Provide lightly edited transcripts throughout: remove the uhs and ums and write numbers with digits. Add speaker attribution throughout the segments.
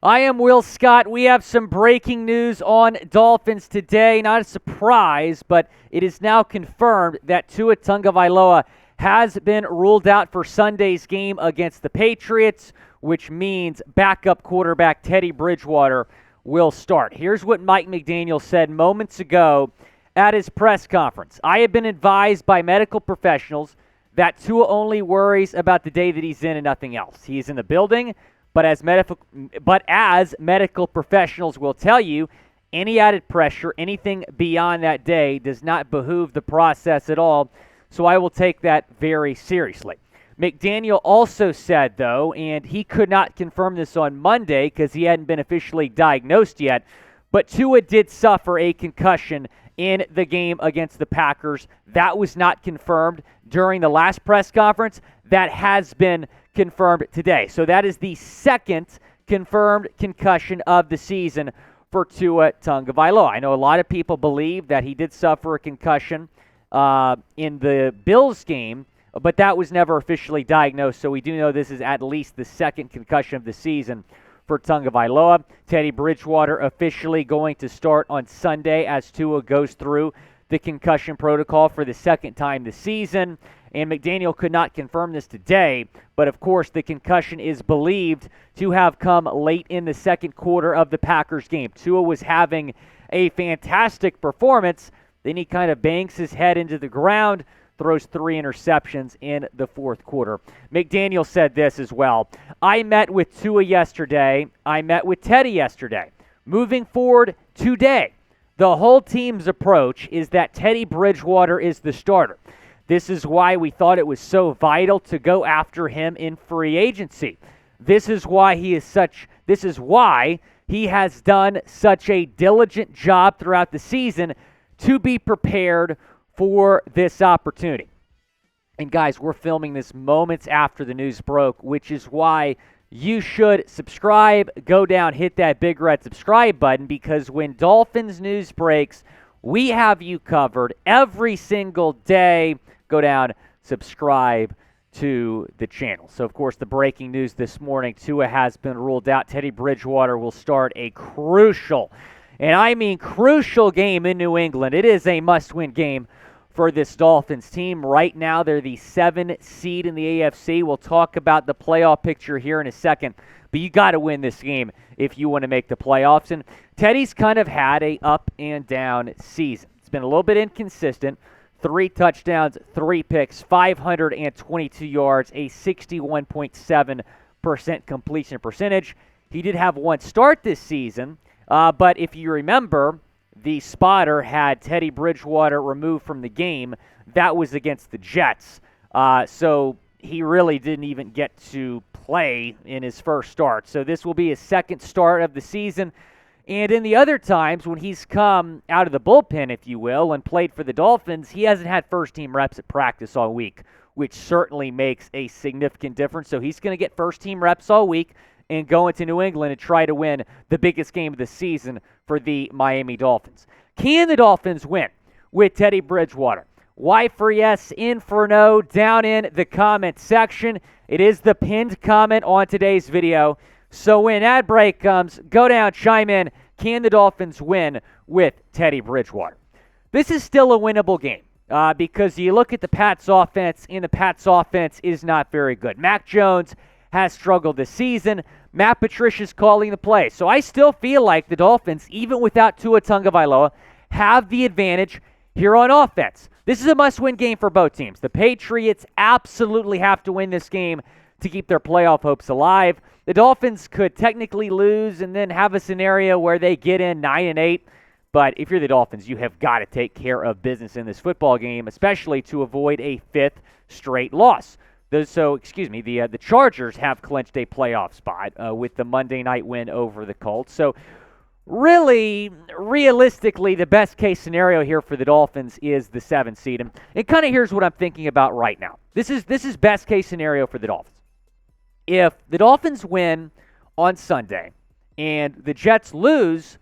Speaker 1: I am Will Scott. We have some breaking news on Dolphins today. Not a surprise, but it is now confirmed that Tua Tagovailoa has been ruled out for Sunday's game against the Patriots, which means backup quarterback Teddy Bridgewater will start. Here's what Mike McDaniel said moments ago at his press conference. I have been advised by medical professionals that Tua only worries about the day that he's in and nothing else. He is in the building. But as medical professionals will tell you, any added pressure, anything beyond that day, does not behoove the process at all. So I will take that very seriously. McDaniel also said, though, and he could not confirm this on Monday because he hadn't been officially diagnosed yet, but Tua did suffer a concussion in the game against the Packers. That was not confirmed during the last press conference. That has been confirmed today. So that is the second confirmed concussion of the season for Tua Tagovailoa. I know a lot of people believe that he did suffer a concussion in the Bills game, but that was never officially diagnosed. So we do know this is at least the second concussion of the season for Tagovailoa. Teddy Bridgewater officially going to start on Sunday as Tua goes through the concussion protocol for the second time this season. And McDaniel could not confirm this today, but of course the concussion is believed to have come late in the second quarter of the Packers game. Tua was having a fantastic performance, then he kind of bangs his head into the ground, throws 3 interceptions in the fourth quarter. McDaniel said this as well. I met with Tua yesterday. I met with Teddy yesterday. Moving forward today, the whole team's approach is that Teddy Bridgewater is the starter. This is why we thought it was so vital to go after him in free agency. This is why he has done such a diligent job throughout the season to be prepared for this opportunity. And guys, we're filming this moments after the news broke, which is why you should subscribe, go down, hit that big red subscribe button, because when Dolphins news breaks, we have you covered every single day. Go down, subscribe to the channel. So, of course, the breaking news this morning, Tua has been ruled out. Teddy Bridgewater will start a crucial, and I mean crucial game in New England. It is a must-win game for this Dolphins team. Right now, they're the 7th seed in the AFC. We'll talk about the playoff picture here in a second, but you got to win this game if you want to make the playoffs. And Teddy's kind of had a up and down season. It's been a little bit inconsistent. 3 touchdowns, 3 picks, 522 yards, a 61.7% completion percentage. He did have 1 start this season, but if you remember, the spotter had Teddy Bridgewater removed from the game. That was against the Jets. So he really didn't even get to play in his first start. So this will be his second start of the season. And in the other times when he's come out of the bullpen, if you will, and played for the Dolphins, he hasn't had first-team reps at practice all week, which certainly makes a significant difference. So he's going to get first-team reps all week and go into New England and try to win the biggest game of the season for the Miami Dolphins. Can the Dolphins win with Teddy Bridgewater? Y for yes, in for no, down in the comment section. It is the pinned comment on today's video. So when ad break comes, go down, chime in. Can the Dolphins win with Teddy Bridgewater? This is still a winnable game because you look at the Pats offense, and the Pats offense is not very good. Mac Jones has struggled this season. Matt Patricia's calling the play. So I still feel like the Dolphins, even without Tua Tagovailoa, have the advantage here on offense. This is a must-win game for both teams. The Patriots absolutely have to win this game to keep their playoff hopes alive. The Dolphins could technically lose and then have a scenario where they get in 9-8. But if you're the Dolphins, you have got to take care of business in this football game, especially to avoid a 5th straight loss. The Chargers have clinched a playoff spot with the Monday night win over the Colts. So really, realistically, the best case scenario here for the Dolphins is the 7th seed. And kind of here's what I'm thinking about right now. This is best case scenario for the Dolphins. If the Dolphins win on Sunday and the Jets lose,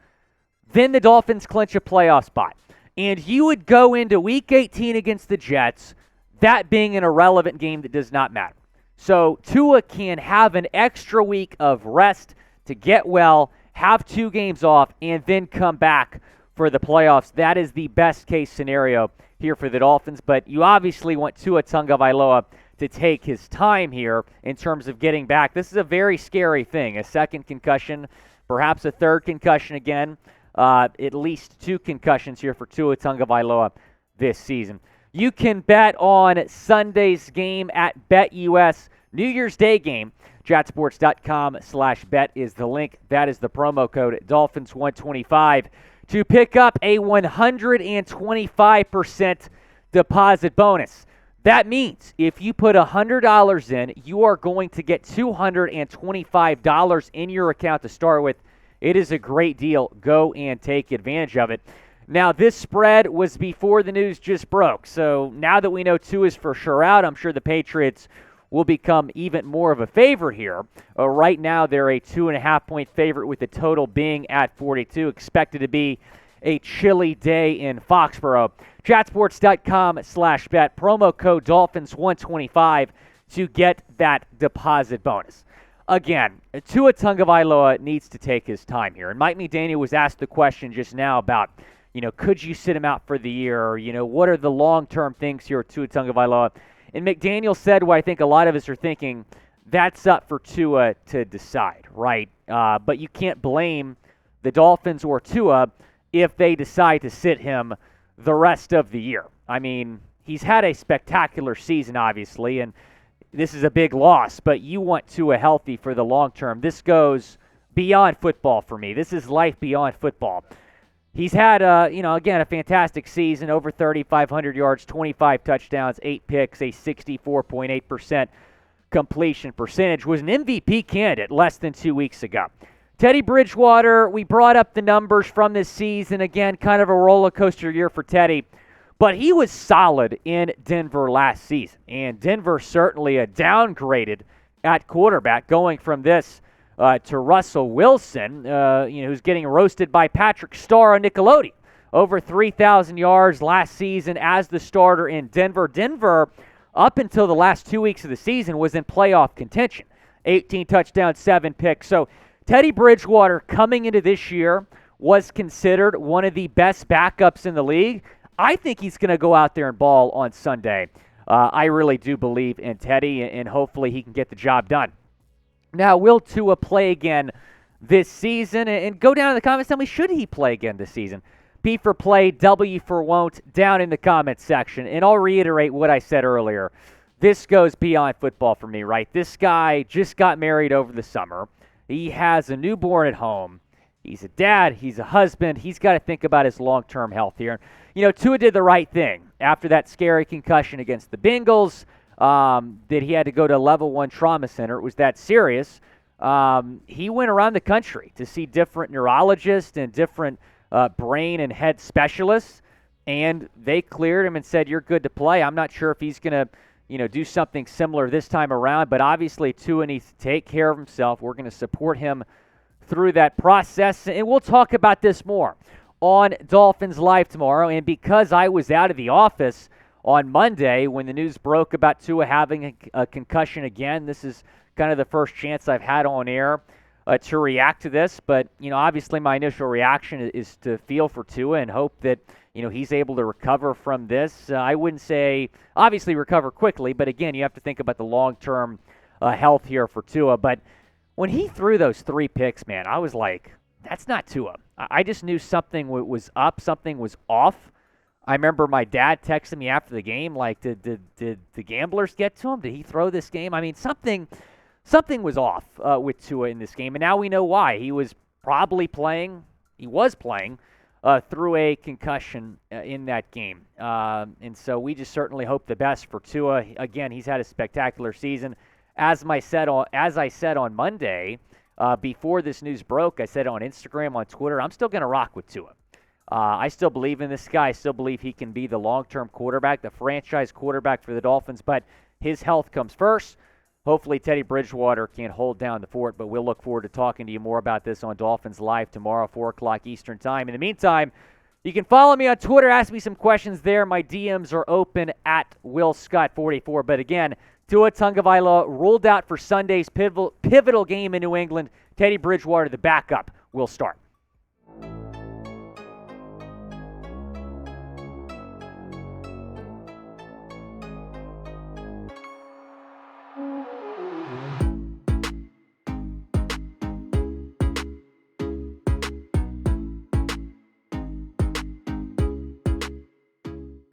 Speaker 1: then the Dolphins clinch a playoff spot. And you would go into Week 18 against the Jets, that being an irrelevant game that does not matter. So Tua can have an extra week of rest to get well, have 2 games off, and then come back for the playoffs. That is the best case scenario here for the Dolphins, but you obviously want Tua Tagovailoa to take his time here in terms of getting back. This is a very scary thing, a second concussion, perhaps a third concussion again, at least 2 concussions here for Tua Tagovailoa this season. You can bet on Sunday's game at BetUS, New Year's Day game. JatSports.com/bet is the link. That is the promo code Dolphins125 to pick up a 125% deposit bonus. That means if you put $100 in, you are going to get $225 in your account to start with. It is a great deal. Go and take advantage of it. Now, this spread was before the news just broke. So now that we know Tua is for sure out, I'm sure the Patriots will become even more of a favorite here. Right now, they're a 2.5-point favorite with the total being at 42. Expected to be a chilly day in Foxborough. Chatsports.com/bet. Promo code Dolphins125 to get that deposit bonus. Again, Tua Tagovailoa needs to take his time here. And Mike McDaniel was asked the question just now about, could you sit him out for the year? Or, what are the long-term things here with Tua Tagovailoa? And McDaniel said what I think a lot of us are thinking, that's up for Tua to decide, right? But you can't blame the Dolphins or Tua if they decide to sit him the rest of the year. I mean, he's had a spectacular season, obviously, and this is a big loss, but you want Tua healthy for the long term. This goes beyond football for me. This is life beyond football. He's had, again, a fantastic season, over 3,500 yards, 25 touchdowns, 8 picks, a 64.8% completion percentage. Was an MVP candidate less than 2 weeks ago. Teddy Bridgewater, we brought up the numbers from this season. Again, kind of a roller coaster year for Teddy. But he was solid in Denver last season. And Denver certainly downgraded at quarterback, going from this to Russell Wilson, who's getting roasted by Patrick Starr on Nickelodeon. Over 3,000 yards last season as the starter in Denver. Denver, up until the last 2 weeks of the season, was in playoff contention. 18 touchdowns, 7 picks. So Teddy Bridgewater, coming into this year, was considered one of the best backups in the league. I think he's going to go out there and ball on Sunday. I really do believe in Teddy, and hopefully he can get the job done. Now, will Tua play again this season? And go down in the comments, tell me, should he play again this season? P for play, W for won't, down in the comments section. And I'll reiterate what I said earlier. This goes beyond football for me, right? This guy just got married over the summer. He has a newborn at home. He's a dad. He's a husband. He's got to think about his long-term health here. Tua did the right thing after that scary concussion against the Bengals. That he had to go to a level 1 trauma center. It was that serious. He went around the country to see different neurologists and different brain and head specialists, and they cleared him and said, you're good to play. I'm not sure if he's going to do something similar this time around, but obviously Tua needs to take care of himself. We're going to support him through that process, and we'll talk about this more on Dolphins Live tomorrow. And because I was out of the office on Monday when the news broke about Tua having a concussion again, this is kind of the first chance I've had on air to react to this. But, obviously my initial reaction is to feel for Tua and hope that, he's able to recover from this. I wouldn't say, obviously, recover quickly, but again, you have to think about the long-term health here for Tua. But when he threw those 3 picks, man, I was like, that's not Tua. I just knew something was up, something was off. I remember my dad texting me after the game, like, did the gamblers get to him? Did he throw this game? I mean, something was off with Tua in this game, and now we know why. He was playing through a concussion in that game. And so we just certainly hope the best for Tua. Again, he's had a spectacular season. As I said on Monday, before this news broke, I said on Instagram, on Twitter, I'm still going to rock with Tua. I still believe in this guy. I still believe he can be the long-term quarterback, the franchise quarterback for the Dolphins, but his health comes first. Hopefully Teddy Bridgewater can hold down the fort, but we'll look forward to talking to you more about this on Dolphins Live tomorrow, 4 o'clock Eastern Time. In the meantime, You can follow me on Twitter, ask me some questions there. My DMs are open at WillScott44. But again, Tua Tagovailoa ruled out for Sunday's pivotal game in New England. Teddy Bridgewater, the backup, will start.